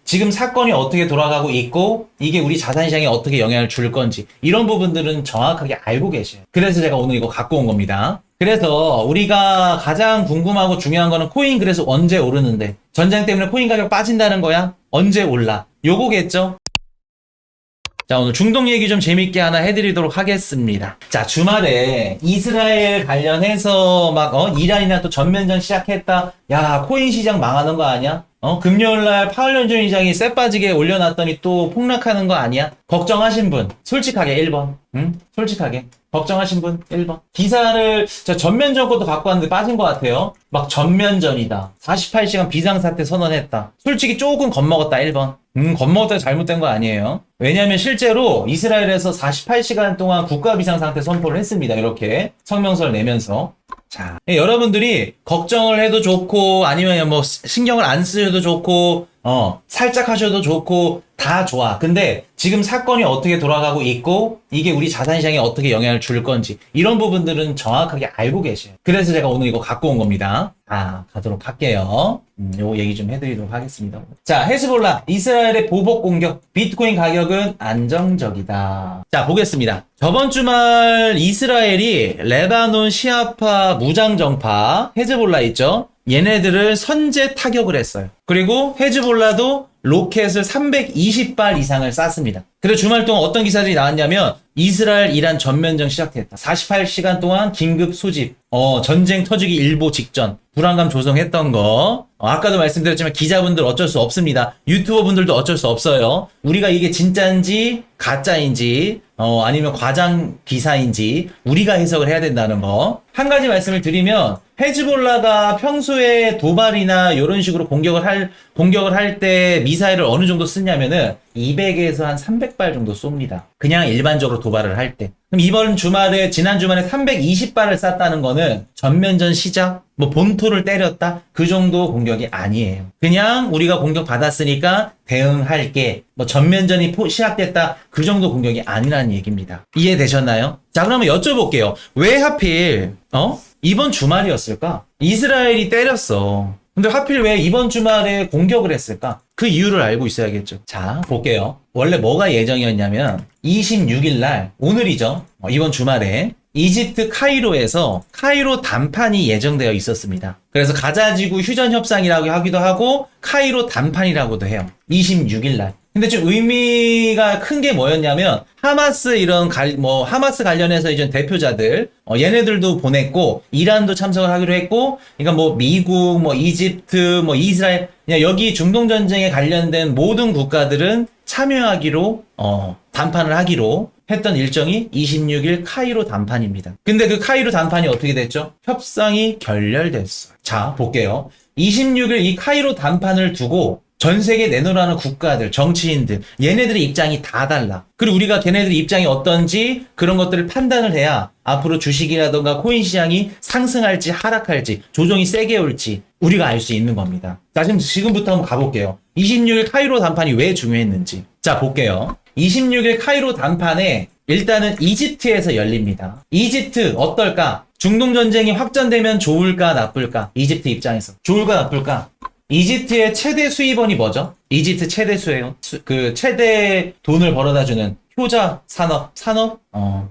지금 사건이 어떻게 돌아가고 있고 이게 우리 자산시장에 어떻게 영향을 줄 건지 이런 부분들은 정확하게 알고 계셔요. 그래서 제가 오늘 이거 갖고 온 겁니다. 그래서 우리가 가장 궁금하고 중요한 거는 코인 그래서 언제 오르는데 전쟁 때문에 코인 가격 빠진다는 거야? 언제 올라? 요거겠죠? 자, 오늘 중동 얘기 좀 재밌게 하나 해드리도록 하겠습니다. 자, 주말에 이스라엘 관련해서 이란이나 또 전면전 시작했다. 야, 코인 시장 망하는 거 아니야? 금요일날 파월연준 의장이 쎄 빠지게 올려놨더니 또 폭락하는 거 아니야? 걱정하신 분, 솔직하게 1번. 솔직하게. 걱정하신 분 1번. 기사를 저 전면전 것도 갖고 왔는데 빠진 것 같아요. 막 전면전이다. 48시간 비상사태 선언했다. 솔직히 조금 겁먹었다 1번. 겁먹었다 잘못된 거 아니에요. 왜냐하면 실제로 이스라엘에서 48시간 동안 국가 비상상태 선포를 했습니다. 이렇게 성명서를 내면서. 자, 여러분들이 걱정을 해도 좋고 아니면 뭐 신경을 안 쓰셔도 좋고 살짝 하셔도 좋고 다 좋아. 근데 지금 사건이 어떻게 돌아가고 있고 이게 우리 자산시장에 어떻게 영향을 줄 건지 이런 부분들은 정확하게 알고 계셔요. 그래서 제가 오늘 이거 갖고 온 겁니다. 가도록 할게요. 요거 얘기 좀 해드리도록 하겠습니다. 자, 헤즈볼라 이스라엘의 보복 공격, 비트코인 가격은 안정적이다. 자, 보겠습니다. 저번 주말 이스라엘이 레바논 시아파 무장정파 헤즈볼라 있죠? 얘네들을 선제 타격을 했어요. 그리고 헤즈볼라도 로켓을 320발 이상을 쐈습니다. 그래서 주말 동안 어떤 기사들이 나왔냐면 이스라엘 이란 전면전 시작했다. 48시간 동안 긴급 소집. 전쟁 터지기 일보 직전. 불안감 조성했던 거. 아까도 말씀드렸지만 기자분들 어쩔 수 없습니다. 유튜버 분들도 어쩔 수 없어요. 우리가 이게 진짜인지 가짜인지 아니면 과장 기사인지 우리가 해석을 해야 된다는 거. 한 가지 말씀을 드리면 헤즈볼라가 평소에 도발이나 이런 식으로 공격을 할 때 미사일을 어느 정도 쓰냐면은 200에서 한 300발 정도 쏩니다. 그냥 일반적으로 도발을 할 때. 그럼 지난 주말에 320발을 쐈다는 거는 전면전 시작, 본토를 때렸다? 그 정도 공격이 아니에요. 그냥 우리가 공격 받았으니까 대응할게. 전면전이 시작됐다? 그 정도 공격이 아니라는 얘기입니다. 이해되셨나요? 자, 그러면 여쭤볼게요. 왜 하필, 이번 주말이었을까? 이스라엘이 때렸어. 근데 하필 왜 이번 주말에 공격을 했을까? 그 이유를 알고 있어야겠죠. 자, 볼게요. 원래 뭐가 예정이었냐면 26일 날, 오늘이죠. 이번 주말에 이집트 카이로에서 카이로 단판이 예정되어 있었습니다. 그래서 가자지구 휴전 협상이라고 하기도 하고 카이로 단판이라고도 해요. 26일 날. 근데 좀 의미가 큰 게 뭐였냐면 하마스 하마스 관련해서 이제 대표자들 얘네들도 보냈고 이란도 참석을 하기로 했고 그러니까 미국 이집트 이스라엘 그냥 여기 중동 전쟁에 관련된 모든 국가들은 참여하기로 단판을 하기로 했던 일정이 26일 카이로 단판입니다. 근데 그 카이로 단판이 어떻게 됐죠? 협상이 결렬됐어요. 자, 볼게요. 26일 이 카이로 단판을 두고 전 세계 내놓으라는 국가들, 정치인들, 얘네들의 입장이 다 달라. 그리고 우리가 걔네들의 입장이 어떤지 그런 것들을 판단을 해야 앞으로 주식이라던가 코인 시장이 상승할지 하락할지 조정이 세게 올지 우리가 알 수 있는 겁니다. 자, 지금부터 한번 가볼게요. 26일 카이로 단판이 왜 중요했는지. 자, 볼게요. 26일 카이로 단판에 일단은 이집트에서 열립니다. 이집트 어떨까? 중동 전쟁이 확전되면 좋을까 나쁠까? 이집트 입장에서 좋을까 나쁠까? 이집트의 최대 수입원이 뭐죠? 이집트 최대 최대 돈을 벌어다주는 효자 산업?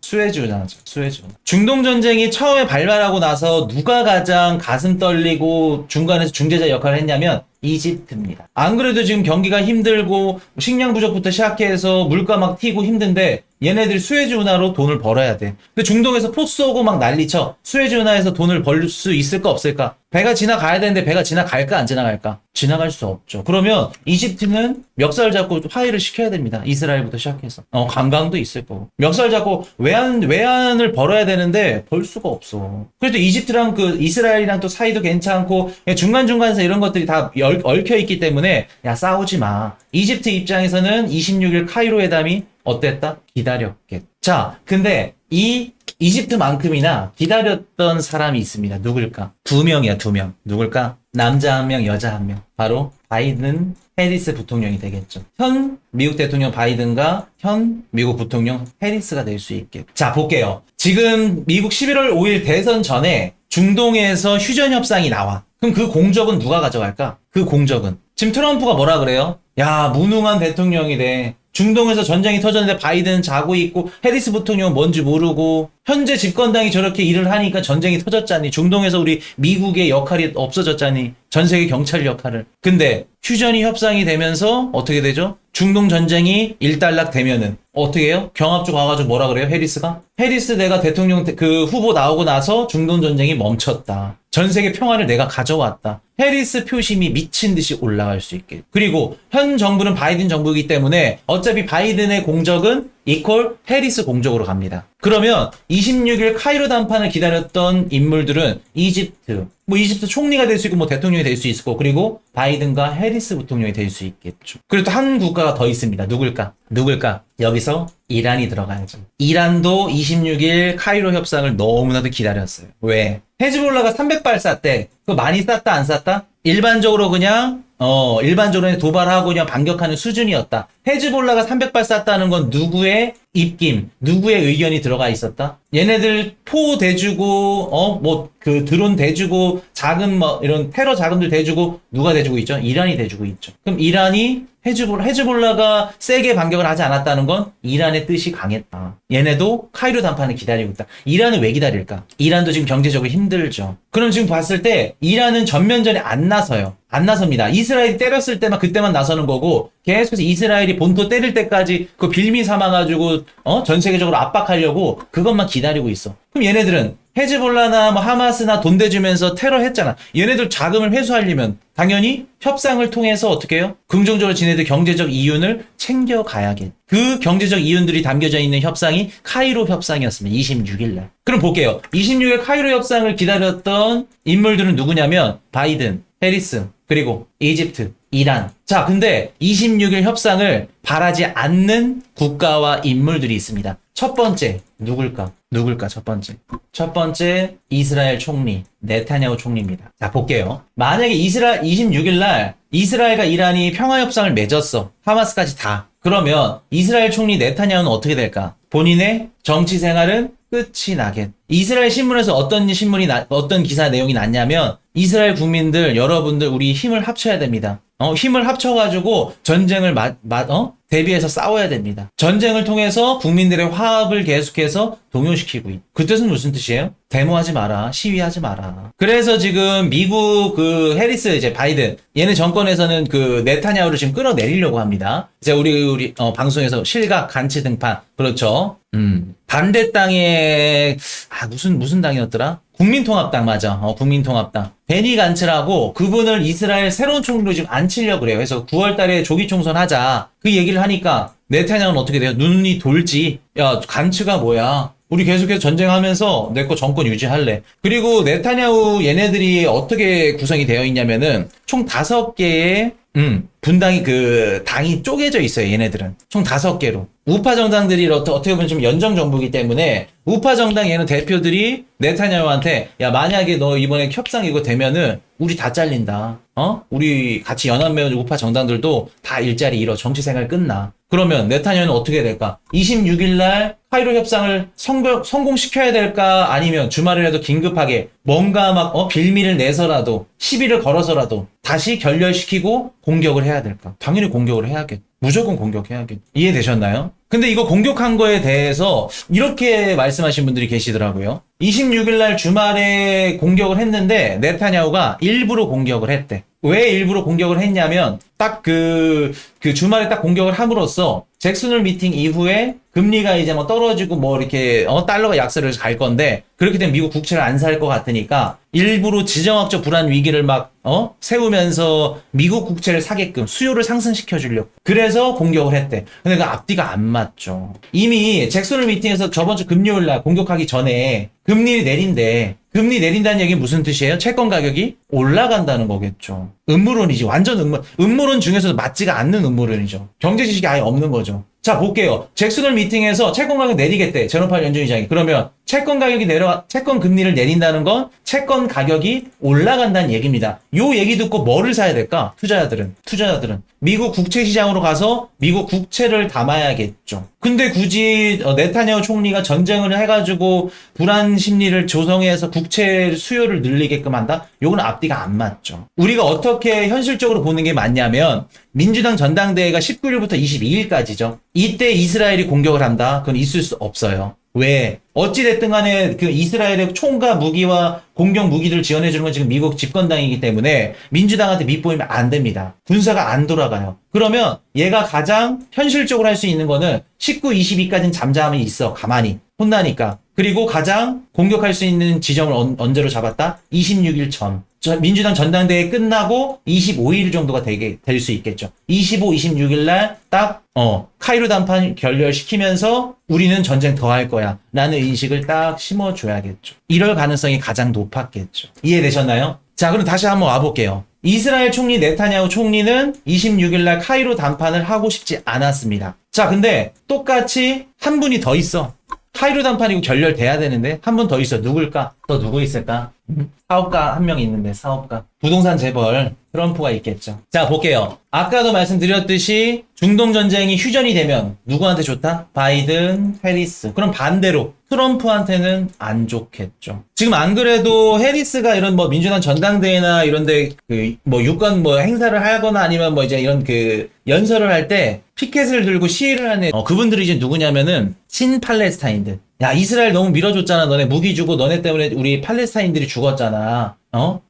수에즈나죠. 수에즈. 중동 전쟁이 처음에 발발하고 나서 누가 가장 가슴 떨리고 중간에서 중재자 역할을 했냐면 이집트입니다. 안 그래도 지금 경기가 힘들고 식량 부족부터 시작해서 물가 막 튀고 힘든데 얘네들 수에즈 운하로 돈을 벌어야 돼. 근데 중동에서 포 쏘고 막 난리쳐. 수에즈 운하에서 돈을 벌 수 있을까 없을까? 배가 지나가야 되는데 배가 지나갈까 안 지나갈까? 지나갈 수 없죠. 그러면 이집트는 멱살 잡고 화해를 시켜야 됩니다. 이스라엘부터 시작해서. 관광도 있을 거고. 멱살 잡고 외환을 벌어야 되는데 벌 수가 없어. 그래도 이집트랑 이스라엘이랑 또 사이도 괜찮고 중간중간에서 이런 것들이 다 얽혀 있기 때문에 야, 싸우지 마. 이집트 입장에서는 26일 카이로 회담이 어땠다? 기다렸겠다. 자, 근데 이 이집트만큼이나 기다렸던 사람이 있습니다. 누굴까? 2명이야, 2명. 누굴까? 남자 1명, 여자 1명. 바로 바이든, 해리스 부통령이 되겠죠. 현 미국 대통령 바이든과 현 미국 부통령 해리스가 될 수 있게. 자, 볼게요. 지금 미국 11월 5일 대선 전에 중동에서 휴전 협상이 나와. 그럼 그 공적은 누가 가져갈까? 그 공적은. 지금 트럼프가 뭐라 그래요? 야, 무능한 대통령이래. 중동에서 전쟁이 터졌는데 바이든 자고 있고 해리스 부통령은 뭔지 모르고 현재 집권당이 저렇게 일을 하니까 전쟁이 터졌잖니. 중동에서 우리 미국의 역할이 없어졌잖니. 전 세계 경찰 역할을. 근데 휴전이 협상이 되면서 어떻게 되죠? 중동 전쟁이 일단락 되면은 어떻게 해요? 경합 쪽 와가지고 뭐라 그래요? 해리스가? 해리스 내가 대통령 그 후보 나오고 나서 중동 전쟁이 멈췄다. 전 세계 평화를 내가 가져왔다. 해리스 표심이 미친 듯이 올라갈 수 있게. 그리고 현 정부는 바이든 정부이기 때문에 어차피 바이든의 공적은 이퀄 해리스 공적으로 갑니다. 그러면 26일 카이로談판을 기다렸던 인물들은 이집트, 뭐 이집트 총리가 될 수 있고 뭐 대통령이 될 수 있고 그리고 바이든과 해리스 부통령이 될 수 있겠죠. 그리고 또 한 국가가 더 있습니다. 누굴까? 여기서 이란이 들어가야죠. 이란도 26일 카이로 협상을 너무나도 기다렸어요. 왜? 헤즈볼라가 300발 쐈대. 그거 많이 쐈다 안 쐈다? 일반적으로 그냥 일반적으로 도발하고 그냥 반격하는 수준이었다. 헤즈볼라가 300발 쐈다는 건 누구의 입김, 누구의 의견이 들어가 있었다? 얘네들 포 대주고, 그 드론 대주고, 자금 이런 테러 자금들 대주고, 누가 대주고 있죠? 이란이 대주고 있죠. 그럼 이란이 헤즈볼라가 세게 반격을 하지 않았다는 건 이란의 뜻이 강했다. 얘네도 카이로談판을 기다리고 있다. 이란은 왜 기다릴까? 이란도 지금 경제적으로 힘들죠. 그럼 지금 봤을 때 이란은 전면전에 안 나서요. 안 나섭니다. 이스라엘이 때렸을 때만 그때만 나서는 거고 계속해서 이스라엘이 본토 때릴 때까지 그 빌미 삼아가지고 전 세계적으로 압박하려고 그것만 기다리고 있어. 그럼 얘네들은 헤즈볼라나 뭐 하마스나 돈 대주면서 테러 했잖아. 얘네들 자금을 회수하려면 당연히 협상을 통해서 어떻게 해요? 긍정적으로 지네들 경제적 이윤을 챙겨가야겠. 그 경제적 이윤들이 담겨져 있는 협상이 카이로 협상이었습니다. 26일 날. 그럼 볼게요. 26일 카이로 협상을 기다렸던 인물들은 누구냐면 바이든, 해리스, 그리고 이집트, 이란. 자, 근데 26일 협상을 바라지 않는 국가와 인물들이 있습니다. 첫 번째, 누굴까, 첫 번째? 첫 번째, 이스라엘 총리, 네타냐후 총리입니다. 자, 볼게요. 만약에 26일 날 이스라엘과 이란이 평화협상을 맺었어. 하마스까지 다. 그러면 이스라엘 총리 네타냐후는 어떻게 될까? 본인의 정치 생활은 끝이 나겠. 이스라엘 신문에서 어떤 기사 내용이 났냐면 이스라엘 국민들 여러분들 우리 힘을 합쳐야 됩니다. 힘을 합쳐가지고 전쟁을 대비해서 싸워야 됩니다. 전쟁을 통해서 국민들의 화합을 계속해서 동요시키고 있다. 그 뜻은 무슨 뜻이에요? 데모하지 마라, 시위하지 마라. 그래서 지금 미국 그 해리스 이제 바이든 얘네 정권에서는 그 네타냐후를 지금 끌어내리려고 합니다. 이제 우리 방송에서 실각 간치 등판 그렇죠. 반대당의 무슨 당이었더라? 국민통합당 맞아. 국민통합당. 베니 간츠라고 그분을 이스라엘 새로운 총리로 지금 앉히려고 그래요. 그래서 9월 달에 조기 총선하자. 그 얘기를 하니까 네타냐후는 어떻게 돼요? 눈이 돌지. 야, 간츠가 뭐야? 우리 계속해서 전쟁하면서 내 거 정권 유지할래. 그리고 네타냐후 얘네들이 어떻게 구성이 되어 있냐면은 총 5개의 분당이 당이 쪼개져 있어요. 얘네들은 총 5개로. 우파 정당들이 어떻게 보면 좀 연정 정부이기 때문에 우파 정당 얘는 대표들이 네타냐후한테 야, 만약에 너 이번에 협상 이거 되면은 우리 다 잘린다. 우리 같이 연합매운 우파 정당들도 다 일자리 잃어. 정치 생활 끝나. 그러면 네타냐후는 어떻게 될까? 26일 날 카이로 협상을 성공시켜야 될까? 아니면 주말이라도 긴급하게 뭔가 막 빌미를 내서라도 시비를 걸어서라도 다시 결렬시키고 공격을 해야 될까? 당연히 공격을 해야겠. 무조건 공격해야겠. 이해되셨나요? 근데 이거 공격한 거에 대해서 이렇게 말씀하신 분들이 계시더라고요. 26일 날 주말에 공격을 했는데 네타냐후가 일부러 공격을 했대. 왜 일부러 공격을 했냐면 딱 그 주말에 딱 공격을 함으로써 잭슨홀 미팅 이후에 금리가 이제 뭐 떨어지고 뭐 이렇게 달러가 약세를 갈 건데 그렇게 되면 미국 국채를 안 살 것 같으니까 일부러 지정학적 불안 위기를 막 세우면서 미국 국채를 사게끔 수요를 상승시켜 주려고 그래서 공격을 했대. 근데 그 앞뒤가 안 맞죠. 이미 잭슨홀 미팅에서 저번 주 금요일 날 공격하기 전에 금리 내린대. 금리 내린다는 얘기는 무슨 뜻이에요? 채권 가격이 올라간다는 거겠죠. 음모론이지. 완전 음모론 중에서도 맞지가 않는 음모론이죠. 경제 지식이 아예 없는 거죠. 자, 볼게요. 잭슨홀 미팅에서 채권 가격 내리겠대. 제노팔 연준의장이. 그러면 채권 가격이 채권 금리를 내린다는 건 채권 가격이 올라간다는 얘기입니다. 요 얘기 듣고 뭐를 사야 될까? 투자자들은 미국 국채 시장으로 가서 미국 국채를 담아야겠죠. 근데 굳이 네타냐후 총리가 전쟁을 해가지고 불안 심리를 조성해서 국채 수요를 늘리게끔 한다? 요건 앞뒤가 안 맞죠. 우리가 어떻게 현실적으로 보는 게 맞냐면 민주당 전당대회가 19일부터 22일까지죠. 이때 이스라엘이 공격을 한다? 그건 있을 수 없어요. 왜? 어찌됐든 간에 그 이스라엘의 총과 무기와 공격 무기들을 지원해주는 건 지금 미국 집권당이기 때문에 민주당한테 밑보이면 안 됩니다. 군사가 안 돌아가요. 그러면 얘가 가장 현실적으로 할 수 있는 거는 19, 22까지는 잠잠히 있어. 가만히. 혼나니까. 그리고 가장 공격할 수 있는 지점을 언제로 잡았다? 26일 전. 민주당 전당대회 끝나고 25일 정도가 될 수 있겠죠. 25, 26일 날 딱 카이로談判 결렬시키면서 우리는 전쟁 더 할 거야 라는 인식을 딱 심어줘야겠죠. 이럴 가능성이 가장 높았겠죠. 이해되셨나요? 자, 그럼 다시 한번 와볼게요. 이스라엘 총리 네타냐후 총리는 26일 날 카이로談判을 하고 싶지 않았습니다. 자, 근데 똑같이 한 분이 더 있어. 카이로談判이고 결렬돼야 되는데 한 분 더 있어. 누굴까? 또 누구 있을까? 사업가 한 명 있는데, 사업가. 부동산 재벌 트럼프가 있겠죠. 자, 볼게요. 아까도 말씀드렸듯이 중동 전쟁이 휴전이 되면 누구한테 좋다? 바이든, 해리스. 그럼 반대로 트럼프한테는 안 좋겠죠. 지금 안 그래도 해리스가 이런 뭐 민주당 전당대회나 이런데 그 뭐 유권 뭐 행사를 하거나 아니면 뭐 이제 이런 그 연설을 할 때 피켓을 들고 시위를 하는 그분들이 이제 누구냐면은 친팔레스타인들. 야, 이스라엘 너무 밀어줬잖아. 너네 무기 주고 너네 때문에 우리 팔레스타인들이 죽었잖아.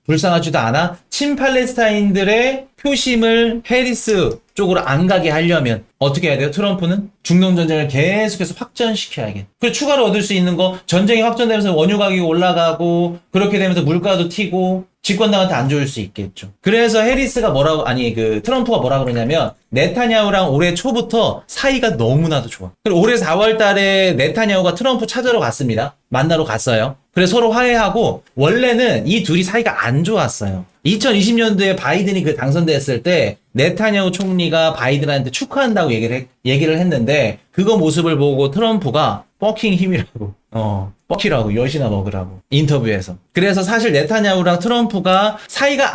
불쌍하지도 않아? 친팔레스타인들의 표심을 해리스 쪽으로 안 가게 하려면 어떻게 해야 돼요? 트럼프는 중동 전쟁을 계속해서 확전시켜야겠. 그리고 추가로 얻을 수 있는 거, 전쟁이 확전되면서 원유 가격이 올라가고 그렇게 되면서 물가도 튀고 집권당한테 안 좋을 수 있겠죠. 그래서 해리스가 트럼프가 뭐라 그러냐면 네타냐후랑 올해 초부터 사이가 너무나도 좋아. 그리고 올해 4월 달에 네타냐후가 트럼프 찾으러 갔습니다. 만나러 갔어요. 그래서 서로 화해하고 원래는 이 둘이 사이가 안 좋았어요. 2020년도에 바이든이 당선됐을 때 네타냐후 총리가 바이든한테 축하한다고 얘기를 했는데 그거 모습을 보고 트럼프가 뻑킹 힘이라고 뻑키라고 여시나 먹으라고 인터뷰에서. 그래서 사실 네타냐후랑 트럼프가 사이가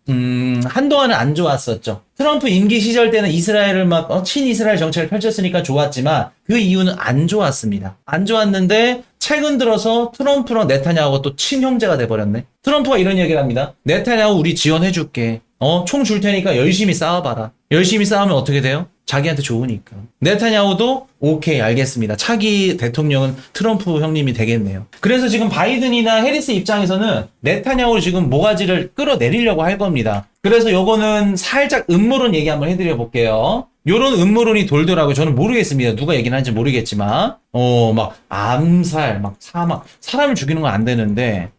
한동안은 안 좋았었죠. 트럼프 임기 시절 때는 이스라엘을 친이스라엘 정책을 펼쳤으니까 좋았지만 그 이유는 안 좋았습니다. 안 좋았는데 최근 들어서 트럼프랑 네타냐후가 또 친형제가 돼버렸네. 트럼프가 이런 얘기를 합니다. 네타냐후 우리 지원해줄게. 총 줄 테니까 열심히 싸워봐라. 열심히 싸우면 어떻게 돼요? 자기한테 좋으니까. 네타냐후도 오케이 알겠습니다. 차기 대통령은 트럼프 형님이 되겠네요. 그래서 지금 바이든이나 해리스 입장에서는 네타냐후를 지금 모가지를 끌어내리려고 할 겁니다. 그래서 요거는 살짝 음모론 얘기 한번 해드려 볼게요. 요런 음모론이 돌더라고요. 저는 모르겠습니다. 누가 얘기는 하는지 모르겠지만 막 암살, 막 사막, 사람을 죽이는 건 안 되는데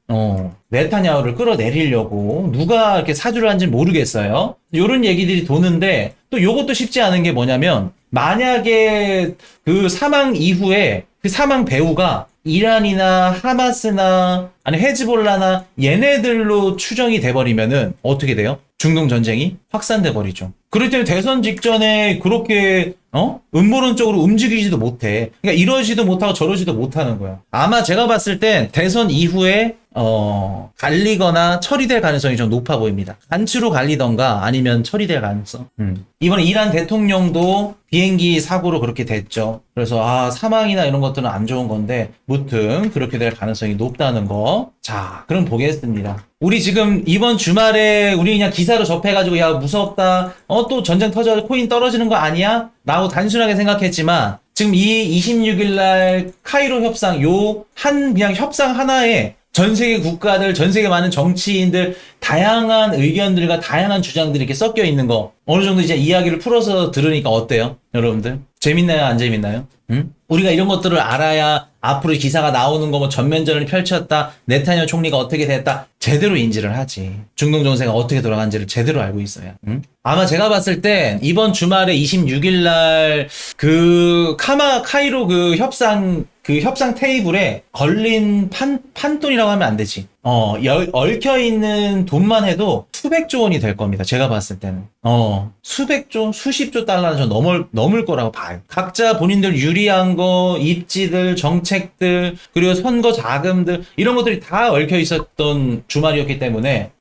네타냐후를 끌어내리려고 누가 이렇게 사주를 한지 모르겠어요. 요런 얘기들이 도는데 또 요것도 쉽지 않은 게 뭐냐면 만약에 그 사망 이후에 그 사망 배우가 이란이나 하마스나 아니 헤즈볼라나 얘네들로 추정이 돼버리면은 어떻게 돼요? 중동 전쟁이 확산돼 버리죠. 그럴 때는 대선 직전에 그렇게 음모론적으로 움직이지도 못해. 그러니까 이러지도 못하고 저러지도 못하는 거야. 아마 제가 봤을 땐 대선 이후에 갈리거나 처리될 가능성이 좀 높아 보입니다. 단추로 갈리던가 아니면 처리될 가능성. 이번에 이란 대통령도 비행기 사고로 그렇게 됐죠. 그래서 사망이나 이런 것들은 안 좋은 건데 무튼 그렇게 될 가능성이 높다는 거. 자, 그럼 보겠습니다. 우리 지금 이번 주말에 우리 그냥 기사로 접해가지고 야 무섭다. 또 전쟁 터져 코인 떨어지는 거 아니야? 라고 단순하게 생각했지만 지금 이 26일날 카이로 협상 그냥 협상 하나에 전 세계 국가들, 전 세계 많은 정치인들, 다양한 의견들과 다양한 주장들이 이렇게 섞여 있는 거 어느 정도 이제 이야기를 풀어서 들으니까 어때요? 여러분들? 재밌나요? 안 재밌나요? 우리가 이런 것들을 알아야 앞으로 기사가 나오는 거 전면전을 펼쳤다. 네타냐후 총리가 어떻게 됐다. 제대로 인지를 하지. 중동 정세가 어떻게 돌아간지를 제대로 알고 있어야. 아마 제가 봤을 땐 이번 주말에 26일 날 카이로 협상 테이블에 걸린 판돈이라고 하면 안 되지. 얽혀있는 돈만 해도 수백조 원이 될 겁니다. 제가 봤을 때는. 수십조 달러는 좀 넘을 거라고 봐요. 각자 본인들 유리한 거, 입지들, 정책들, 그리고 선거 자금들 이런 것들이 다 얽혀 있었던 주말이었기 때문에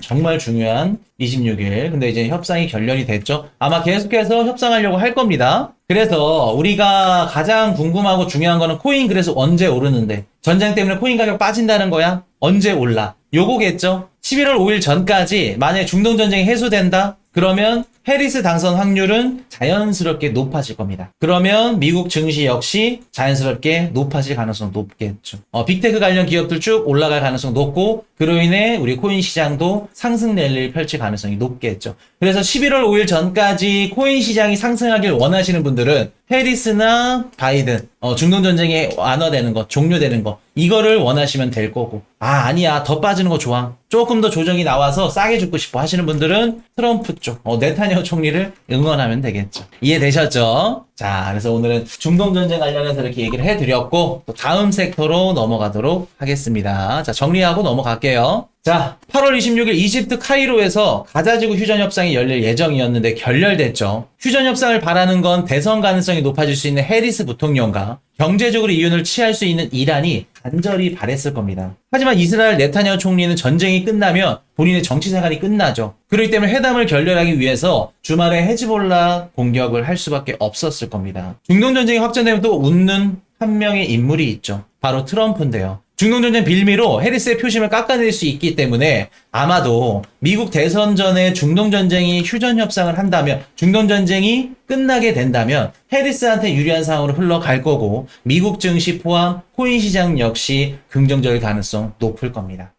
정말 중요한 26일. 근데 이제 협상이 결렬이 됐죠. 아마 계속해서 협상하려고 할 겁니다. 그래서 우리가 가장 궁금하고 중요한 거는 코인 그래서 언제 오르는데 전쟁 때문에 코인 가격 빠진다는 거야? 언제 올라? 요거겠죠? 11월 5일 전까지 만약에 중동전쟁이 해소된다? 그러면 해리스 당선 확률은 자연스럽게 높아질 겁니다. 그러면 미국 증시 역시 자연스럽게 높아질 가능성 높겠죠. 빅테크 관련 기업들 쭉 올라갈 가능성 높고 그로 인해 우리 코인 시장도 상승 랠리를 펼칠 가능성이 높겠죠. 그래서 11월 5일 전까지 코인 시장이 상승하길 원하시는 분들은 해리스나 바이든 중동전쟁이 완화되는 거, 종료되는 거 이거를 원하시면 될 거고 아니야 더 빠지는 거 좋아 조금 더 조정이 나와서 싸게 죽고 싶어 하시는 분들은 트럼프 쪽 네타냐후 총리를 응원하면 되겠죠. 이해되셨죠? 자, 그래서 오늘은 중동전쟁 관련해서 이렇게 얘기를 해드렸고 또 다음 섹터로 넘어가도록 하겠습니다. 자, 정리하고 넘어갈게요. 자, 8월 26일 이집트 카이로에서 가자지구 휴전협상이 열릴 예정이었는데 결렬됐죠. 휴전협상을 바라는 건 대선 가능성이 높아질 수 있는 해리스 부통령과 경제적으로 이윤을 취할 수 있는 이란이 간절히 바랬을 겁니다. 하지만 이스라엘 네타냐후 총리는 전쟁이 끝나면 본인의 정치 생활이 끝나죠. 그렇기 때문에 회담을 결렬하기 위해서 주말에 헤즈볼라 공격을 할 수밖에 없었을 겁니다. 중동전쟁이 확전되면 또 웃는 한 명의 인물이 있죠. 바로 트럼프인데요. 중동전쟁 빌미로 해리스의 표심을 깎아낼 수 있기 때문에 아마도 미국 대선 전에 중동전쟁이 휴전협상을 한다면 중동전쟁이 끝나게 된다면 해리스한테 유리한 상황으로 흘러갈 거고 미국 증시 포함 코인 시장 역시 긍정적일 가능성 높을 겁니다.